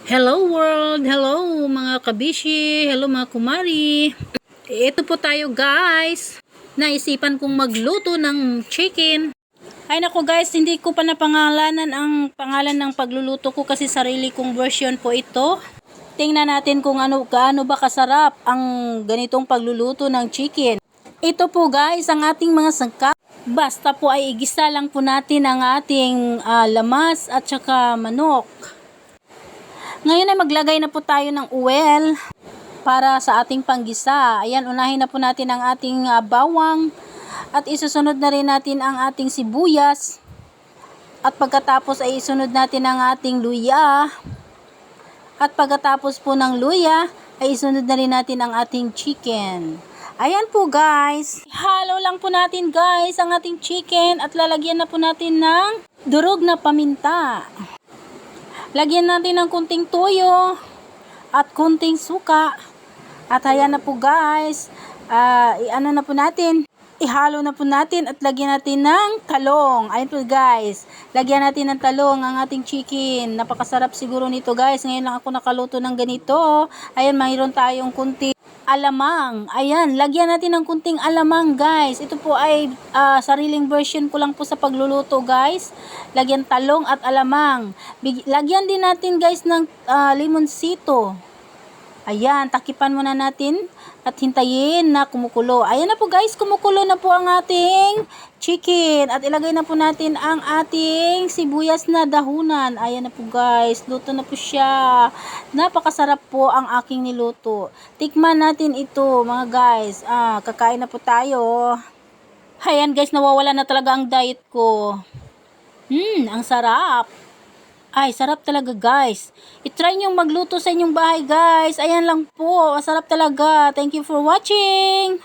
Hello world! Hello mga kabishi! Hello mga kumari! Ito po tayo guys! Naisipan kong magluto ng chicken. Ay nako guys, hindi ko pa napangalanan ang pangalan ng pagluluto ko kasi sarili kong version po ito. Tingnan natin kung gaano ba kasarap ang ganitong pagluluto ng chicken. Ito po guys ang ating mga sangkap. Basta po ay igisa lang po natin ang ating lamas at saka manok. Ngayon ay maglagay na po tayo ng oil para sa ating panggisa. Ayan, unahin na po natin ang ating bawang at isusunod na rin natin ang ating sibuyas. At pagkatapos ay isunod natin ang ating luya. At pagkatapos po ng luya ay isunod na rin natin ang ating chicken. Ayan po guys. Halo lang po natin guys ang ating chicken at lalagyan na po natin ng durog na paminta. Lagyan natin ng kunting toyo at kunting suka. At ayan na po guys. Ano na po natin. Ihalo na po natin at lagyan natin ng talong. Ayan po guys. Lagyan natin ng talong ang ating chicken. Napakasarap siguro nito guys. Ngayon lang ako nakaluto ng ganito. Ayan, mayroon tayong kunting alamang. Ayan, lagyan natin ng kunting alamang guys. Ito po ay sariling version ko lang po sa pagluluto guys. Lagyan talong at alamang. Lagyan din natin guys ng limonsito. Ayan, takipan muna natin at hintayin na kumukulo. Ayan na po guys, kumukulo na po ang ating chicken. At ilagay na po natin ang ating sibuyas na dahunan. Ayan na po guys, luto na po siya. Napakasarap po ang aking niluto. Tikman natin ito mga guys. Kakain na po tayo. Ayan guys, nawawala na talaga ang diet ko. Ang sarap. Ay, sarap talaga guys. I-try nyo magluto sa inyong bahay guys. Ayan lang po. Sarap talaga. Thank you for watching.